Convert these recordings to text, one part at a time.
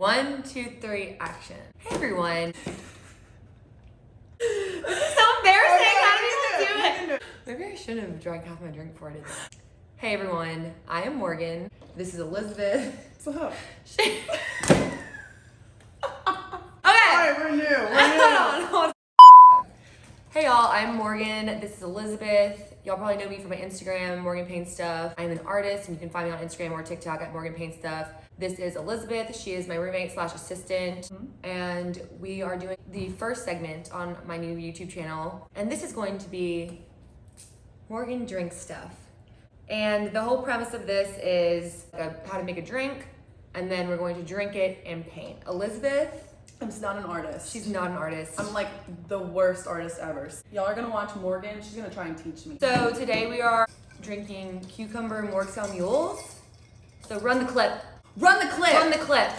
1, 2, 3, action. Hey everyone. This is so embarrassing. How do people do it? Maybe I should have drank half my drink before I did that. Hey everyone, I am Morgan. This is Elizabeth. What's up? Okay. Alright, we're new. Hold on. Hey y'all, I'm Morgan. This is Elizabeth. Y'all probably know me from my Instagram, MorganPaintsStuff. I'm an artist and you can find me on Instagram or TikTok at MorganPaintsStuff. This is Elizabeth. She is my roommate / assistant. And we are doing the first segment on my new YouTube channel. And this is going to be MorganDrinksStuff. And the whole premise of this is how to make a drink, and then we're going to drink it and paint. Elizabeth, I'm not an artist. she's not an artist. I'm like the worst artist ever. Y'all are gonna watch Morgan. She's gonna try and teach me. So today we are drinking cucumber Morgscow Mules. So run the clip. Run the clip! Run the clip.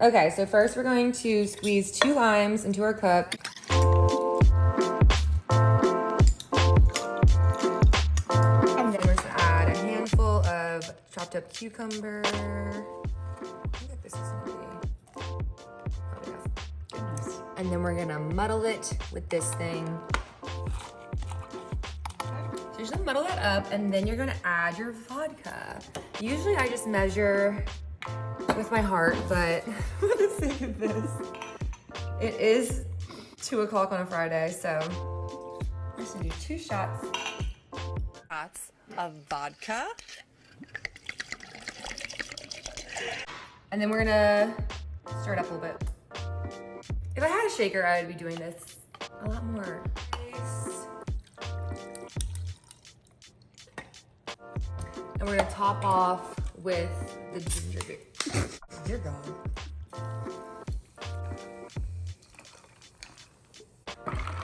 Okay, so first we're going to squeeze 2 limes into our cup. And then we're just gonna add a handful of chopped up cucumber. I think that this is gonna be. Goodness. And then we're gonna muddle it with this thing. So you're just gonna muddle that up, and then you're gonna add your vodka. Usually I just measure with my heart, but for the sake of this, it is 2 o'clock on a Friday, so I'm just gonna do 2 shots. Shots of vodka. And then we're gonna stir it up a little bit. If I had a shaker, I would be doing this a lot more. And we're gonna top off with the ginger beer. Dear God.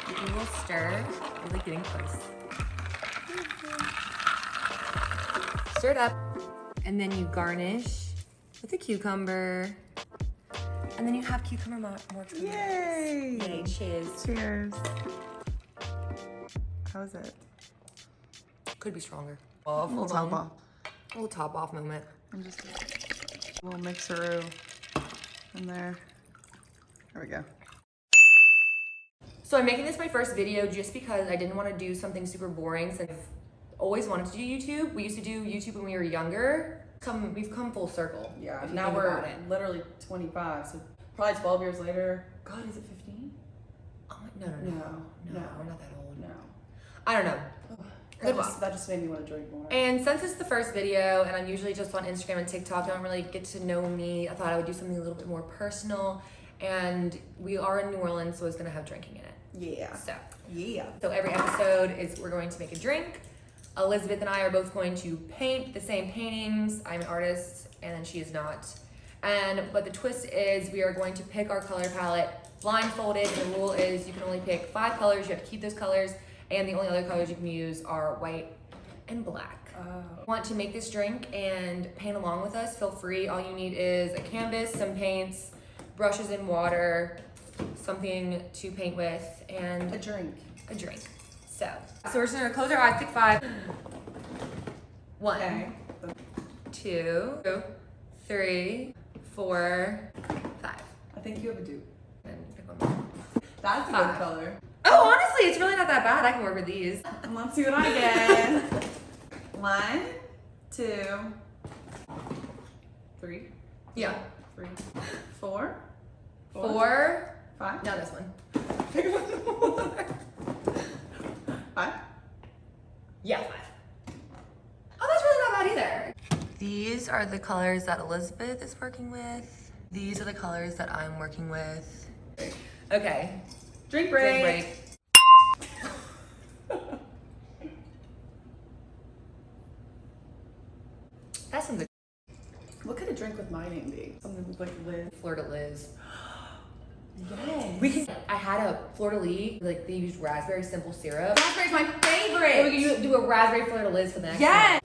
Give it a little stir. Really getting close. Stir it up, and then you garnish with a cucumber. And then you have cucumber mortadella. Yay! Yay, cheers. Cheers. How's it? Could be stronger. A little top off. A little top off moment. I'm just a little mixeroo in there. There we go. So I'm making this my first video just because I didn't want to do something super boring since I've always wanted to do YouTube. We used to do YouTube when we were younger. We've come full circle. Yeah, if you now think we're about it. literally 25, so probably 12 years later. God, is it 15? Oh, no, we're not that old. No. I don't know. That just made me want to drink more. And since it's the first video, and I'm usually just on Instagram and TikTok, don't really get to know me, I thought I would do something a little bit more personal. And we are in New Orleans, so it's gonna have drinking in it. Yeah. So every episode is we're going to make a drink. Elizabeth and I are both going to paint the same paintings. I'm an artist, and then she is not. But the twist is we are going to pick our color palette blindfolded. The rule is you can only pick 5 colors. You have to keep those colors, and the only other colors you can use are white and black. Want to make this drink and paint along with us? Feel free. All you need is a canvas, some paints, brushes and water, something to paint with, and A drink. a drink. So we're just gonna close our eyes, pick 5. 1, Okay. 2, 3, 4, 5. I think you have a dupe. And pick one more. That's a 5. good color. Oh, honestly, it's really not that bad. I can work with these. And let's see what I get. 1, 2, 3. Yeah. 3, 4. 4. 5. No, this one. Pick one more. 5. Yeah, 5. Oh, that's really not bad either. These are the colors that Elizabeth is working with. These are the colors that I'm working with. Okay. Drink break. Drink break. That sounds like What could a drink with my name be? Something with like Liz. Fleur de Lis. Yes. We can. I had a Fleur de Lis, like they used raspberry simple syrup. Raspberry's my And favorite. we can do a raspberry Fleur de Lis for the next Yes.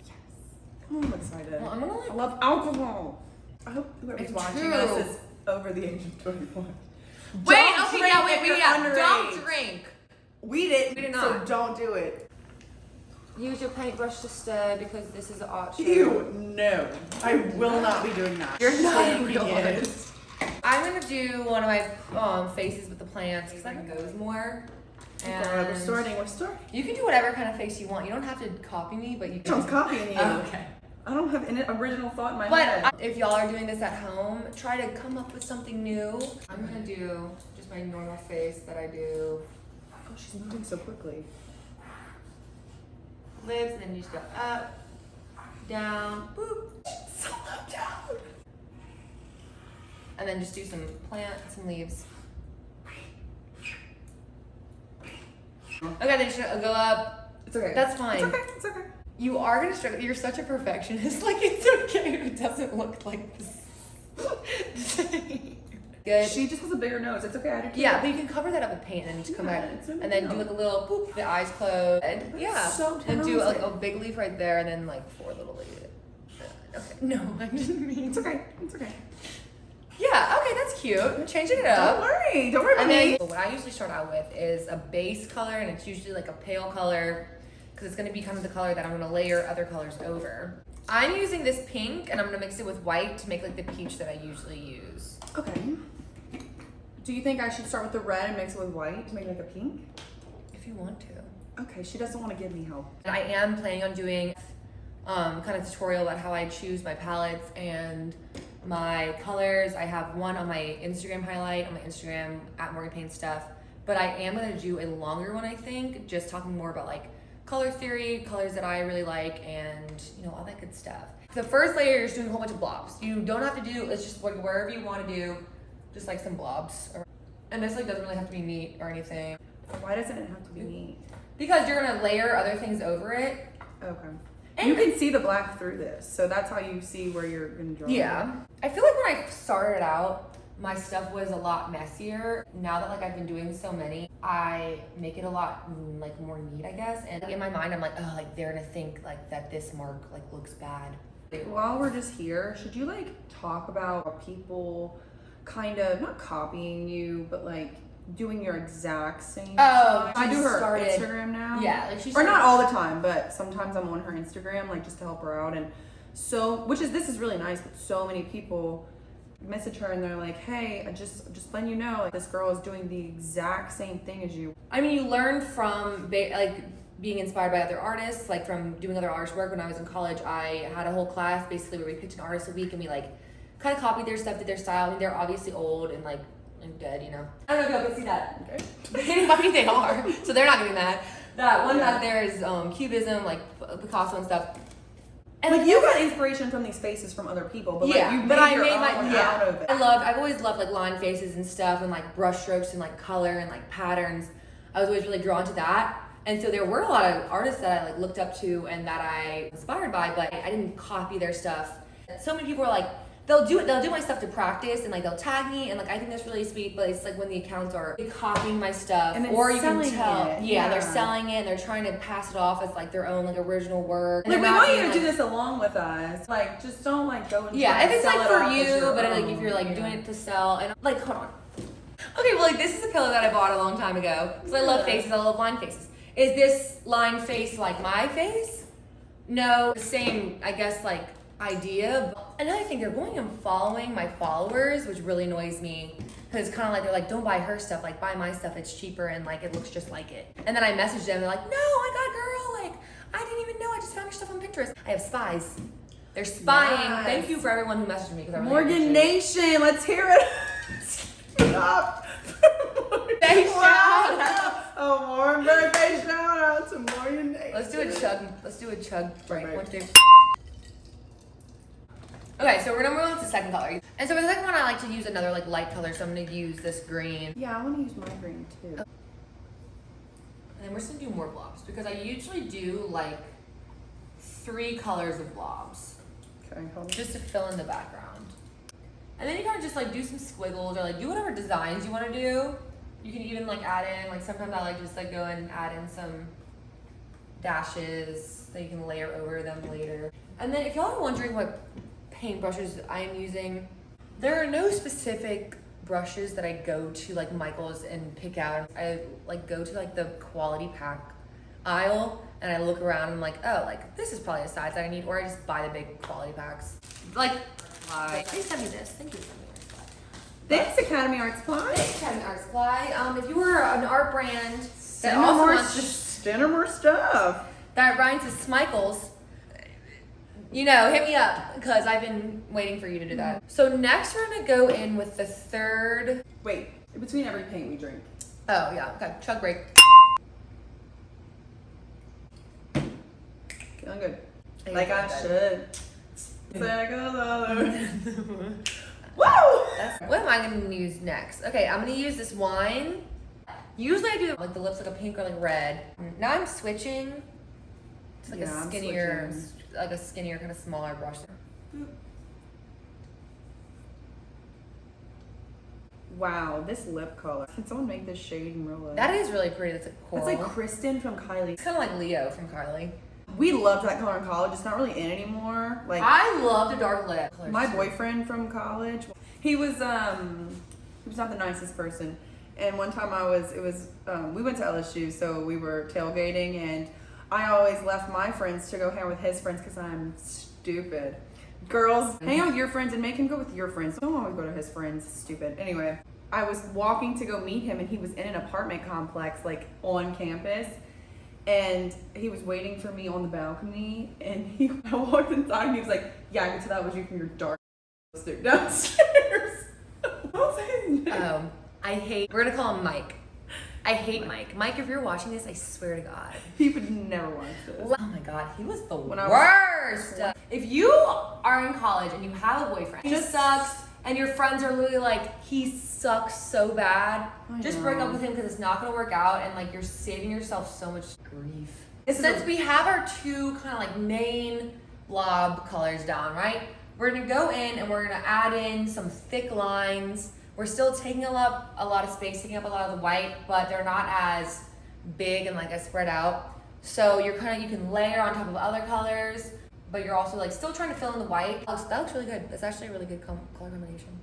Oh, I'm excited. one. Well, I'm gonna I like. love alcohol. I hope whoever's It's watching true. us is over the age of 21. Wait, Don't okay, drink yeah, if you're yeah. underage. Don't drink. We didn't. We did So not. don't do it. use your paintbrush instead because this is an option. Ew, no. I will not be doing that. You're not a Shame real it. artist. I'm gonna do one of my faces with the plants because that goes more. And We're starting. you can do whatever kind of face you want. You don't have to copy me, but you can. Someone's copying you. Oh, okay. I don't have any original thought in my head. But if y'all are doing this at home, try to come up with something new. I'm gonna do just my normal face that I do. Oh, she's moving so quickly. Lips, and then you just go up, down, boop, so low down. And then just do some plant, some leaves. Okay, then you should go up. It's okay. That's fine. It's okay. It's okay. You are gonna struggle. You're such a perfectionist. Like, it's okay if it doesn't look like this. Good. She just has a bigger nose. It's okay. I do too. Yeah, but you can cover that up with paint and just come back. it's no And big then do deal. like a little boop, the eyes closed. And yeah. so and do like a talented. big leaf right there and then like 4 little leaves. Okay. No, I didn't mean. It's okay. It's okay. Yeah, okay, that's cute. I'm changing it Don't up. worry. Don't worry about And then me. what I usually start out with is a base color, and it's usually like a pale color because it's gonna be kind of the color that I'm gonna layer other colors over. I'm using this pink and I'm gonna mix it with white to make like the peach that I usually use. Okay. Do you think I should start with the red and mix it with white to make like a pink? If you want to. Okay, she doesn't want to give me help. And I am planning on doing kind of tutorial about how I choose my palettes and my colors. I have one on my Instagram highlight, on my Instagram at MorganPaintsStuff, but I am gonna do a longer one, I think, just talking more about like color theory, colors that I really like, and you know, all that good stuff. The first layer, you're just doing a whole bunch of blobs. You don't have to do, it's just like wherever you wanna do, just like some blobs. And this like doesn't really have to be neat or anything. Why doesn't it have to be neat? Because you're gonna layer other things over it. Okay. And you can see the black through this, so that's how you see where you're gonna draw. Yeah. I feel like when I started out, my stuff was a lot messier. Now that like I've been doing so many, I make it a lot like more neat, I guess. And in my mind, I'm like, oh, like they're gonna think like that this mark like looks bad. While we're just here, should you like talk about people kind of not copying you, but like doing your exact same Oh, style? I do her started- Instagram now. Yeah, like she Or started- not all the time, but sometimes I'm on her Instagram, like just to help her out. And so, this is really nice, but so many people message her and they're like, hey, I just letting you know, like, this girl is doing the exact same thing as you. I mean, you learn from like being inspired by other artists, like from doing other artist work. When I was in college, I had a whole class basically where we picked an artist a week and we like kind of copied their stuff, did their style. I mean, they're obviously old and like dead, you know. I don't know if y'all can see that. Okay. I mean, they are, so they're not getting that. That one back there is Cubism, like Picasso and stuff. And Like you got inspiration from these faces from other people, but yeah, like you but made I your made own my out of it. I've always loved like line faces and stuff and like brush strokes and like color and like patterns. I was always really drawn to that. And so there were a lot of artists that I like looked up to and that I was inspired by, but I didn't copy their stuff. So many people are like, they'll do my stuff to practice and like they'll tag me and like I think that's really sweet, but it's like when the accounts are copying my stuff And then or you can selling tell it. yeah, they're Yeah. selling it and they're trying to pass it off as like their own like original work. And Like we they're not want you being, to do like- this along with us. Like just don't like go and yeah, try if and it's sell like it for off as you, your but like own. if you're like Yeah. doing it to sell and like hold on. Okay, well like this is a pillow that I bought a long time ago because I love faces, I love line faces. Is this line face like my face? No, the same I guess like idea. Another thing, they're going and following my followers, which really annoys me because it's kind of like they're like, don't buy her stuff, like buy my stuff, it's cheaper and like it looks just like it. And then I message them, they're like, no, oh my god, girl, like I didn't even know, I just found your stuff on Pinterest. I have spies. They're spying. Yes. Thank you for everyone who messaged me because I really Morgan appreciate it. Nation, let's hear it. Stop. Hey, shout Wow. A warm birthday shout out to Morgan Nation. Let's do a chug. Let's do a chug break. Right. 1, 2. Okay, so we're gonna move on to the second color. And so for the second one, I like to use another like light color, so I'm gonna use this green. Yeah, I want to use my green too. And then we're just gonna do more blobs because I usually do like 3 colors of blobs Okay, hold on. just to fill in the background. And then you kind of just like do some squiggles or like do whatever designs you want to do. You can even like add in, like sometimes I like just like go and add in some dashes so you can layer over them later. And then if y'all are wondering what paintbrushes I am using, there are no specific brushes that I go to like Michael's and pick out. I like go to like the quality pack aisle and I look around and I'm like, oh, like this is probably a size that I need, or I just buy the big quality packs. Like, please send me this. Thank you for sending me art supply. Thanks, Academy Art Supply. Thanks, Academy Art Supply. If you were an art brand that Send also her wants to send her more stuff. that rhymes with Smichaels, you know, hit me up because I've been waiting for you to do that. So next we're gonna go in with the third. Wait, in between every paint we drink. Oh yeah, okay. Chug break. Feeling good. I Like feel I good. should. Woo! What am I gonna use next? Okay, I'm gonna use this wine. Usually I do like the lips like a pink or like red. Now I'm switching. It's like Yeah, a I'm skinnier, switching. like a skinnier kind of smaller brush. Wow, this lip color. Can someone make this shade in real life? That is really pretty. That's like coral. That's like Kristen from Kylie. It's kind of like Leo from Kylie. We loved that color in college. It's not really in anymore. Like I love the dark lip. my boyfriend from college, he was not the nicest person. And one time we went to LSU, so we were tailgating, and I always left my friends to go hang out with his friends because I'm stupid. Girls, hang out with your friends and make him go with your friends. Don't always go to his friends. Stupid. Anyway, I was walking to go meet him, and he was in an apartment complex, like on campus. And he was waiting for me on the balcony, and I walked inside, and he was like, "Yeah, I could tell that was you from your dark downstairs." What was his name? We're gonna call him Mike. I hate Mike. Mike, if you're watching this, I swear to God. He would never watch this. Oh my God, he was the When I worst. If you are in college and you have a boyfriend, he just sucks, and your friends are literally like, he sucks so bad, just break up with him because it's not gonna work out, and like you're saving yourself so much grief. Since we have our two kind of like main blob colors down, right? We're gonna go in and we're gonna add in some thick lines. We're still taking a lot of space, taking up a lot of the white, but they're not as big and like as spread out. So you can layer on top of other colors, but you're also like still trying to fill in the white. That looks really good. It's actually a really good color combination.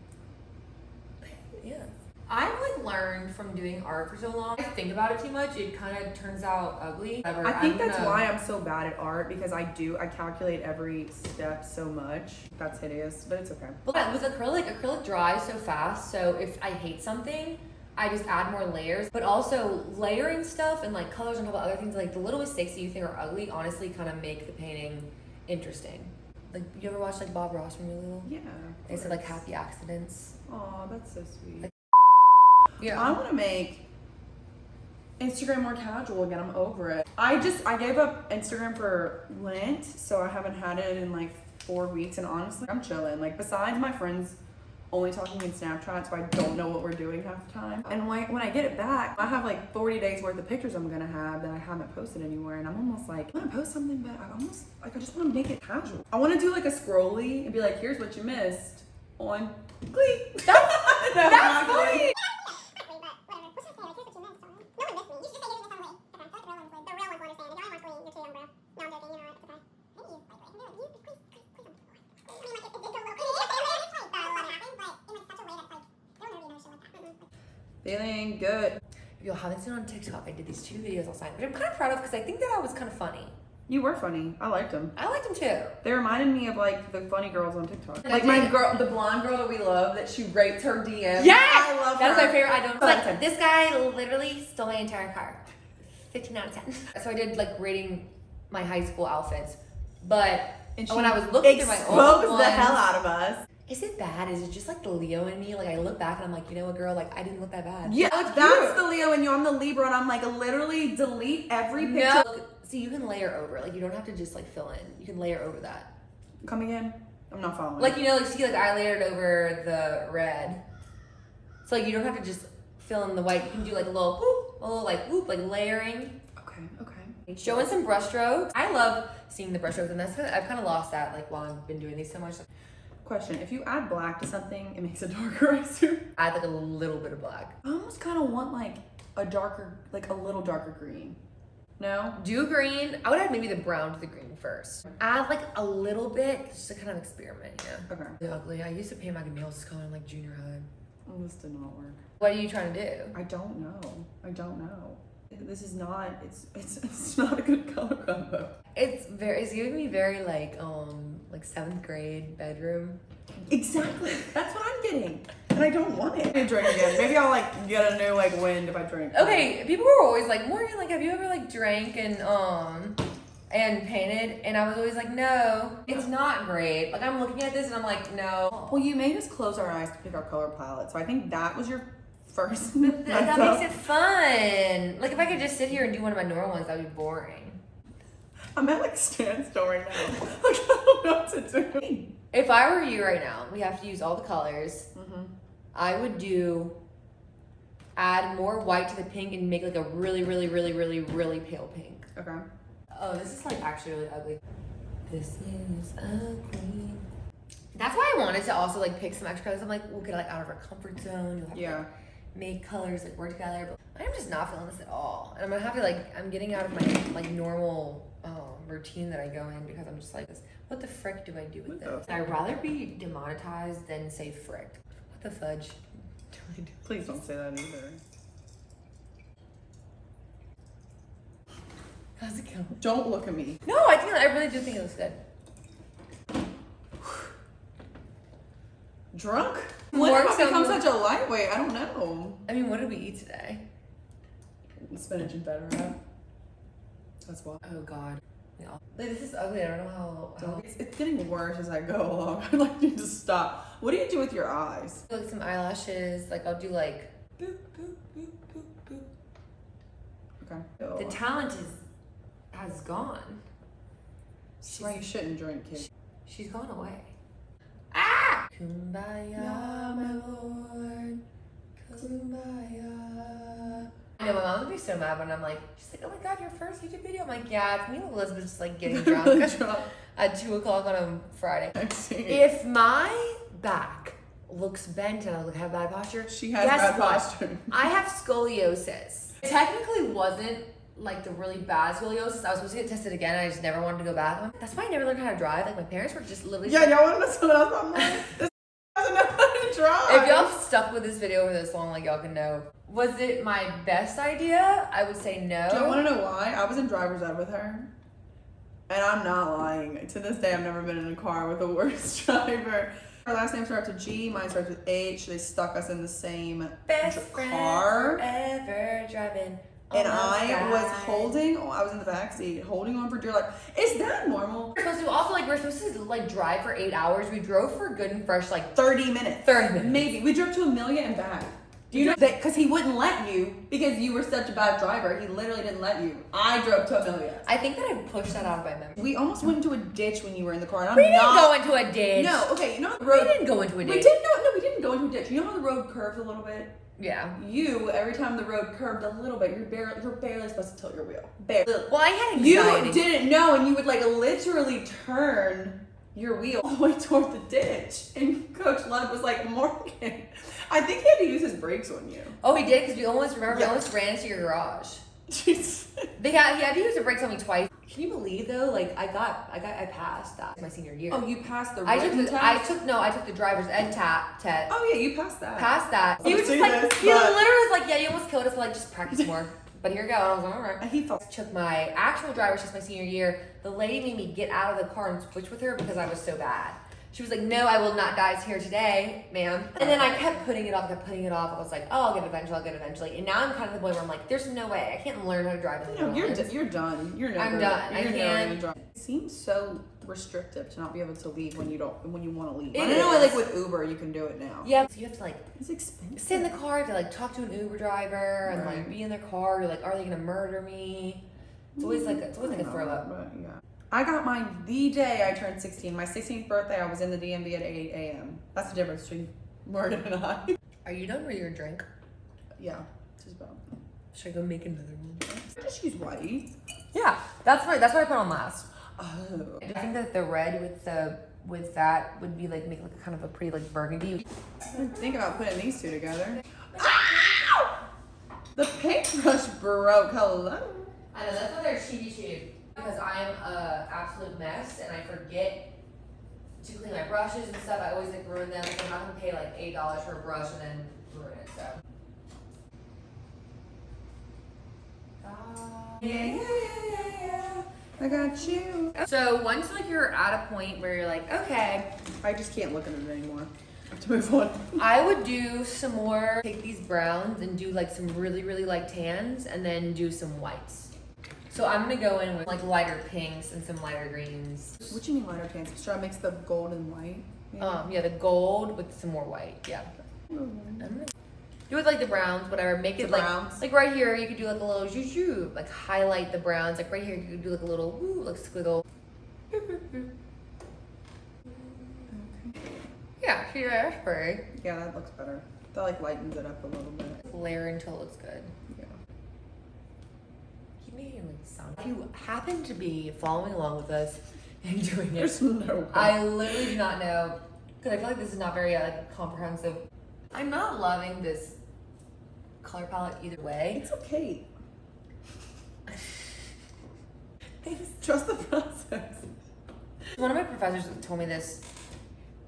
Yeah. I've like learned from doing art for so long. If I think about it too much, it kind of turns out ugly. I think that's why I'm so bad at art, because I calculate every step so much. That's hideous, but it's okay. But with acrylic dries so fast, so if I hate something, I just add more layers. But also layering stuff and like colors on top of other things, like the little mistakes that you think are ugly, honestly kind of make the painting interesting. Like, you ever watch like Bob Ross when you were little? Yeah. They said like happy accidents. Oh, that's so sweet. Yeah. I want to make Instagram more casual again. I'm over it. I gave up Instagram for Lent, so I haven't had it in like 4 weeks, and honestly, I'm chilling. Like, besides my friends only talking in Snapchat, so I don't know what we're doing half the time. And when I get it back, I have like 40 days worth of pictures I'm gonna have that I haven't posted anywhere, and I'm almost like, I want to post something, but I just want to make it casual. I want to do like a scrolly and be like, here's what you missed on Glee. That's funny. Feeling good. If you haven't seen on TikTok, I did these 2 videos last night, which I'm kind of proud of because I think that I was kind of funny. You were funny. I liked them. I liked them too. They reminded me of like the funny girls on TikTok. Like did. the blonde girl that we love, that she raped her DM. Yes! I love That's her. my favorite. I don't Like, like this guy literally stole my entire car. 15 out of 10. So I did like rating my high school outfits, but And when I was looking through my old exposed the hell out of us. Is it bad? Is it just like the Leo in me? Like I look back and I'm like, you know what, girl? Like I didn't look that bad. Yeah, Oh, it's that's cute. the Leo in you. I'm the Libra, and I'm like literally delete every picture. No. See, you can layer over. Like you don't have to just like fill in. You can layer over that. Come again? I'm not following. Like you know, like see, like I layered over the red. So like you don't have to just fill in the white. You can do like a little whoop, like layering. Okay. Showing some brush strokes. I love seeing the brush strokes, and I've kind of lost that like while I've been doing these so much. Question: if you add black to something, it makes it darker, I assume. Add like a little bit of black. I almost kind of want like a little darker green. No? Do green. I would add maybe the brown to the green first. Add like a little bit just to kind of experiment, you know? Okay. Really ugly. I used to paint my nails this color in like junior high. Well, this did not work. What are you trying to do? I don't know. This is not, it's not a good color combo. It's giving me very like 7th grade bedroom. Exactly. That's what I'm getting. And I don't want it. I drink again. Maybe I'll like get a new like wind if I drink. Okay, people were always like, Morgan, like, have you ever like drank and painted? And I was always like, no, it's not great. Like, I'm looking at this and I'm like, no. Well, you made us close our eyes to pick our color palette, so I think that was your first. That makes it fun. Like, if I could just sit here and do one of my normal ones, that would be boring. I'm at like standstill right now. Like, I don't know what to do. If I were you right now, we have to use all the colors. I would add more white to the pink and make like a really, really, really, really, really pale pink. Okay. Oh, this is like actually really ugly. This is ugly. That's why I wanted to also like pick some extra colors. I'm like, we'll get like out of our comfort zone. You'll have to like, make colors like work together. But I'm just not feeling this at all. And I'm gonna have to like, I'm getting out of my like normal routine that I go in because I'm just like this. What the frick do I do with this? I'd rather be demonetized than say frick. What the fudge do I do? Please don't say that either. How's it going? Don't look at me. No, I really do think it looks good. Drunk? When did I Morgscow become such a lightweight? I don't know. I mean, what did we eat today? Spinach and better wrap. That's why. Oh God. Yeah. Like, this is ugly. I don't know how. It's getting worse as I go along. I'd like you to stop. What do you do with your eyes? Like some eyelashes. Like I'll do like. Boop, boop, boop, boop, boop. Okay. The talent has gone. That's why you shouldn't drink, kid. She's gone away. Ah! Kumbaya, my lord. Kumbaya. I know my mom would be so mad when I'm like, she's like, oh my God, your first YouTube video. I'm like, yeah, it's me and Elizabeth just like getting drunk at 2 o'clock on a Friday. If my back looks bent and I have bad posture, she has bad posture. I have scoliosis. It technically wasn't like the really bad scoliosis. I was supposed to get tested again. I just never wanted to go back. That's why I never learned how to drive. Like my parents were just literally. Yeah, y'all want to know someone else? I'm like, this doesn't know how to drive. If y'all have stuck with this video for this long, like y'all can know. Was it my best idea? I would say no. Do you want to know why? I was in driver's ed with her. And I'm not lying. To this day, I've never been in a car with a worse driver. Her last name starts with G, mine starts with H. They stuck us in the same car. Ever driving. And I was in the back seat, holding on for dear life. Is that normal? We're supposed to also like, we're supposed to like drive for 8 hours. We drove for good and fresh like 30 minutes. 30 minutes. Maybe. We drove to Amelia and back. Do you know that? Because he wouldn't let you because you were such a bad driver. He literally didn't let you. I drove to Amelia. I think that I pushed that out of my memory. We almost went into a ditch when you were in the car. And We didn't go into a ditch. No, okay, you know how the road. We didn't go into a ditch. We didn't. No, we didn't go into a ditch. You know how the road curves a little bit? Yeah. You, every time the road curved a little bit, you're barely supposed to tilt your wheel. Barely. Well, I had anxiety. You didn't know, and you would like literally turn your wheel all the way toward the ditch. And Coach Lund was like, Morgan, I think he had to use his brakes on you. Oh, he did? Because we almost ran into your garage. Jeez. He had to use the brakes on me twice. Can you believe though? Like I passed that my senior year. Oh, you passed the I test? took the driver's ed test. Oh yeah, you passed that. Passed that. He was just like, he literally was like, yeah, you almost killed us, but like just practice more. But here you go. And I was like, all right. He felt. Took my actual driver's test my senior year. The lady made me get out of the car and switch with her because I was so bad. She was like, no, I will not die here today, ma'am. And then I kept putting it off. I was like, oh, I'll get it eventually. And now I'm kind of the point where I'm like, there's no way. I can't learn how to drive. No, you're done. I'm done. You're never gonna drive. It seems so restrictive to not be able to leave when you want to leave. It I don't know, is. like with Uber, you can do it now. Yeah, so you have to like, It's expensive. stay in the car, you have to like talk to an Uber driver and like be in their car. You're like, are they gonna murder me? It's always like a throw up. But yeah. I got mine the day I turned 16. My 16th birthday, I was in the DMV at 8 a.m. That's the difference between Morgan and I. Are you done with your drink? Yeah, just about. Should I go make another one? Just use white. Yeah, that's what I put on last. Oh. I think that the red with that would be like make like kind of a pretty like burgundy. I didn't think about putting these two together. Ow! The paintbrush broke. Hello. I know that's why they're cheapy. Because I am a absolute mess and I forget to clean my brushes and stuff. I always like ruin them. So I'm not gonna pay like $8 for a brush and then ruin it. So Yeah. I got you. So once like you're at a point where you're like, okay, I just can't look at it anymore. I have to move on. I would do some more, take these browns and do like some really, really light tans and then do some whites. So I'm gonna go in with like lighter pinks and some lighter greens. What do you mean lighter pants? Should I mix the gold and white? Yeah, the gold with some more white, yeah. Do it like the browns, whatever. Make it like right here. You could do like a little juju, like highlight the browns. Like right here, you could do like a little woo, like squiggle. Yeah, see that's pretty. Yeah, that looks better. That like lightens it up a little bit. Layer until it looks good. Yeah. Keep making like sound. If you happen to be following along with us and doing it, There's no way. I literally do not know because I feel like this is not very like comprehensive. I'm not loving this color palette either way. It's okay. Trust the process. One of my professors told me this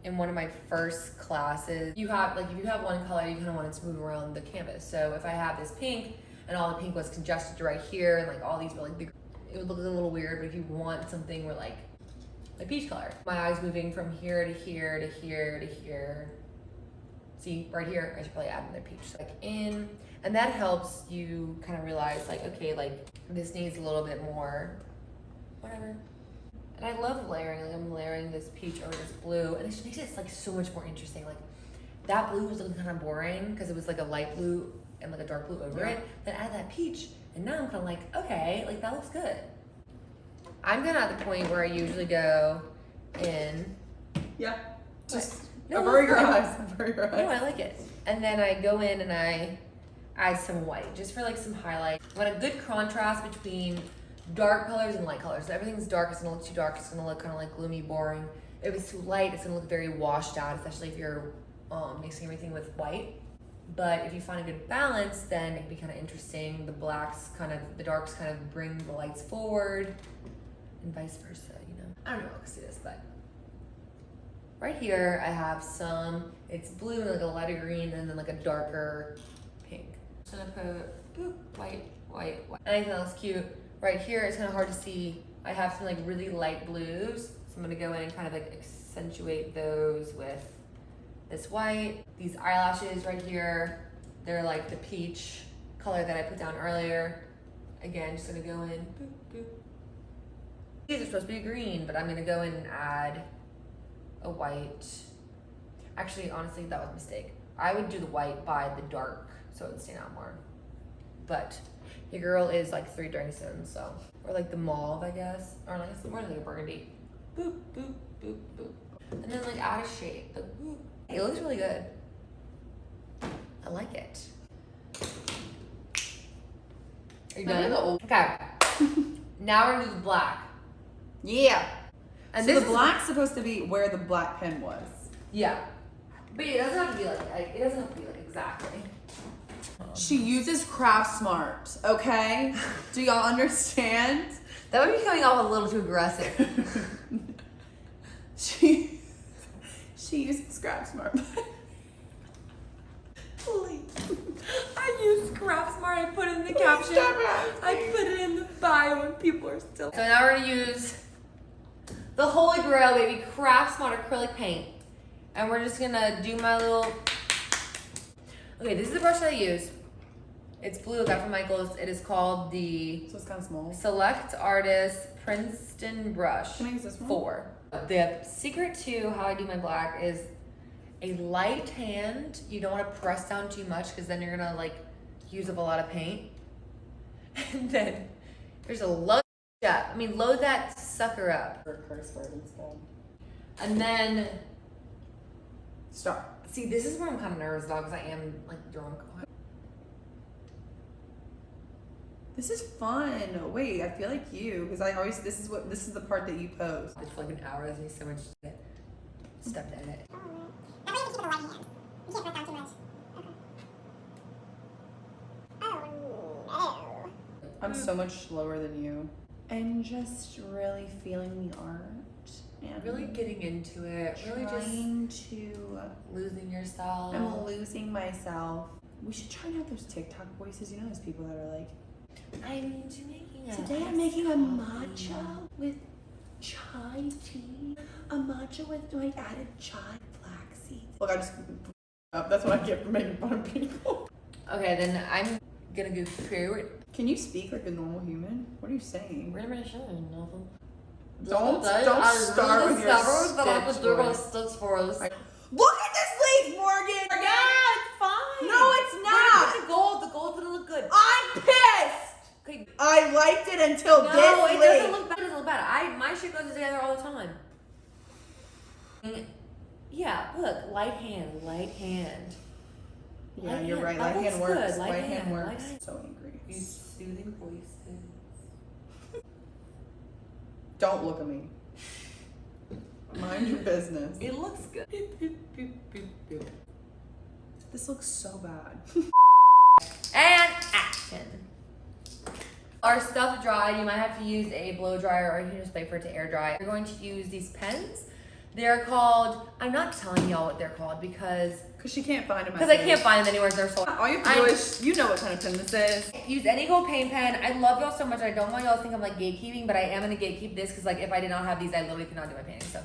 in one of my first classes. You have like if you have one color, you kind of want it to move around the canvas. So if I have this pink and all the pink was congested right here and like all these were like big, it would look a little weird. But if you want something where like a peach color, my eyes moving from here to here to here to here. See, right here, I should probably add another peach. Like in, and that helps you kind of realize like, okay, like this needs a little bit more, whatever. And I love layering, like I'm layering this peach over this blue, and it just makes it like so much more interesting. Like that blue was looking kind of boring because it was like a light blue and like a dark blue over it. Then add that peach, and now I'm kind of like, okay, like that looks good. I'm kind of at the point where I usually go in. Yeah. Just No, avert your it's fine. eyes. Avert your eyes. No, I like it. And then I go in and I add some white, just for like some highlight. I want a good contrast between dark colors and light colors. So everything's dark, it's gonna look too dark, it's gonna look kind of like gloomy, boring. If it's too light, it's gonna look very washed out, especially if you're mixing everything with white. But if you find a good balance, then it can be kind of interesting. The the darks kind of bring the lights forward, and vice versa, you know? I don't know if I can see this, but right here, I have it's blue and like a lighter green and then like a darker pink. So I'm gonna put boop, white, white, white. Anything else cute. Right here, it's kind of hard to see. I have some like really light blues. So I'm gonna go in and kind of like accentuate those with this white. These eyelashes right here, they're like the peach color that I put down earlier. Again, just gonna go in, boop, boop. These are supposed to be green, but I'm gonna go in and add a white. Actually, honestly, that was a mistake. I would do the white by the dark so it would stand out more. But your girl is like 3 drinks in, so. Or like the mauve, I guess. Or like it's more like a burgundy. Boop, boop, boop, boop. And then like add a shade. Like, boop. It looks really good. I like it. Are you done? Okay. Now we're gonna do the black. Yeah. And so this the black's supposed to be where the black pen was. Yeah. But it doesn't have to be like it doesn't have to be like exactly. She uses Craft Smart, okay? Do y'all understand? That would be coming off a little too aggressive. She uses Craft Smart. Please. I use Craft Smart. I put it in the caption. I put it in the bio when people are still. So now we're gonna use the Holy Grail, baby, Craft Smart acrylic paint. And we're just gonna do my little. Okay, this is the brush that I use. It's blue, I got from Michaels. It is called the So it's kind of small. Select Artist Princeton Brush. Can I use this one? 4. The secret to how I do my black is a light hand. You don't want to press down too much because then you're gonna like use up a lot of paint. And then there's a load up. I mean, load that sucker up. Or a curse word instead. And then Start. see, this is where I'm kind of nervous about because I am like drunk. This is fun. Wait, I feel like you, because this is the part that you post. It's like an hour. There's me so much stuff to edit. That way you keep it in the light hand. You can't press down too much. Okay. Oh no. I'm so much slower than you. And just really feeling the art. And Really getting into it. Really just trying to. losing yourself. I'm losing myself. We should try out those TikTok voices. You know those people that are like, Today I'm making a matcha with chai tea. A matcha with like added chai flax seeds. Look, I just that's what I get for making fun of people. Okay, then I'm gonna go through it. Can you speak like a normal human? What are you saying? We're gonna show you nothing. Don't start with your stitch voice. stitch for us. Look at this leaf, Morgan! Yeah, it's fine. No, it's not! The gold. The gold's gonna look good. I'm pissed! Okay. I liked it until No, this it leaf. doesn't look bad. It doesn't look bad. My shit goes together all the time. Yeah, look, light hand. Yeah, Light you're hand. right. That Light hand looks works. good. Light hand light works. hand. So angry. Use soothing voices. Don't look at me. Mind your business. It looks good. This looks so bad. And action. Our stuff dried. You might have to use a blow dryer or you can just wait for it to air dry. We're going to use these pens. They're called, I'm not telling y'all what they're called because She can't find them. I can't find them anywhere. They're sold. All you have to do is, you know what kind of pen this is. Use any gold paint pen. I love y'all so much. I don't want y'all to think I'm like gatekeeping, but I am gonna gatekeep this because like if I did not have these, I literally could not do my painting. So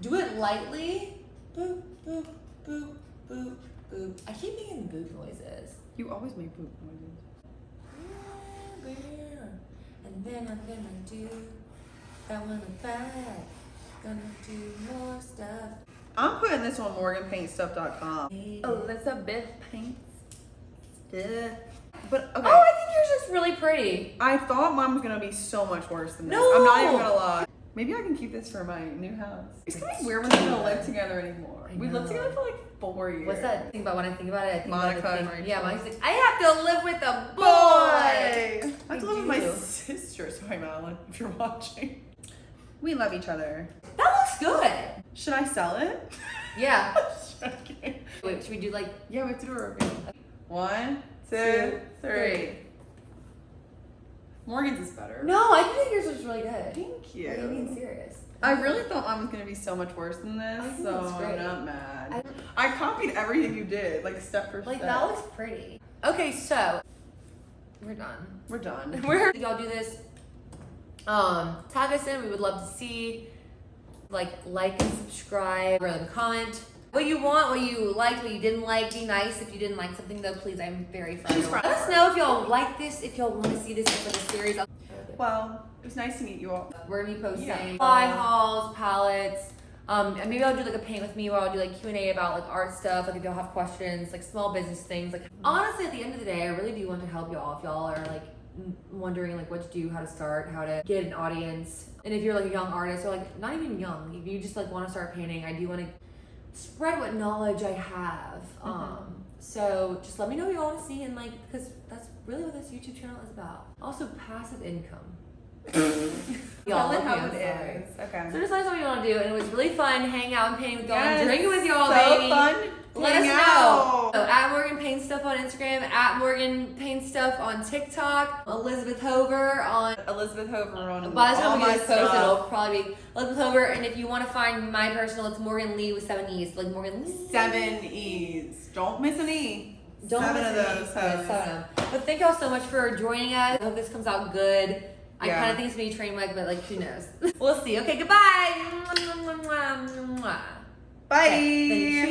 do it lightly. Boop, boop, boop, boop, boop. I keep making boop noises. You always make poop noises. And then I'm gonna do that one back. Gonna do more stuff. I'm putting this on morganpaintsstuff.com. Elizabeth paints. But okay. Oh, I think yours is really pretty. I thought mine was gonna be so much worse than this. No! I'm not even gonna lie. Maybe I can keep this for my new house. It's gonna be weird when we don't live together anymore. We lived together for like 4 years. What's that thing about when I think about it? I think Monica about and the thing. Rachel. Yeah, Monica's like, I have to live with a boy. I have to live with my do. sister. Sorry, Madeline, if you're watching. We love each other. That looks good. Should I sell it? Yeah. Okay. Wait, should we do like Yeah, we have to do a review. 1, 2, 3. Morgan's is better. No, I think yours was really good. Thank you. Are you being serious? I really thought mine was gonna be so much worse than I this, think so it's great. I'm not mad. I copied everything you did, like step for Like step. that looks pretty. Okay, so we're done. We're done. Y'all do this. Tag us in. We would love to see. Like and subscribe. Or comment what you want, what you liked, what you didn't like. Be nice if you didn't like something though. Please, I'm very friendly. Let us know if y'all like this. If y'all want to see this as like a series. Well, it was nice to meet you all. We're gonna be posting Yeah. fly hauls, palettes. And maybe I'll do like a paint with me where I'll do like Q&A about like art stuff, like if y'all have questions, like small business things. Like honestly, at the end of the day, I really do want to help y'all if y'all are like wondering like what to do, how to start, how to get an audience. And if you're like a young artist or like not even young, if you just like want to start painting, I do want to spread what knowledge I have. So just let me know what you all want to see and like, because that's really what this YouTube channel is about. Also passive income. Tell it how I'm it sorry. is. Okay. So just let us know what you want to do, and it was really fun hanging out and painting with y'all Yes, and drinking with y'all, so baby. fun. Let us Hang know. out. So, at Morgan Paint Stuff on Instagram, at Morgan Paint Stuff on TikTok, Elizabeth Hover on. Elizabeth Hover on By the all time we my get this posted, stuff. it'll probably be Elizabeth Hover. And if you want to find my personal, it's Morgan Lee with 7 E's, like Morgan Lee. 7 E's. Don't miss an E. Don't 7 miss of any. those. Yeah, hoes. 7 of them. But thank y'all so much for joining us. I hope this comes out good. I Yeah. kind of think it's gonna be a train wreck, but like who knows? We'll see. Okay, goodbye. Bye. Okay, then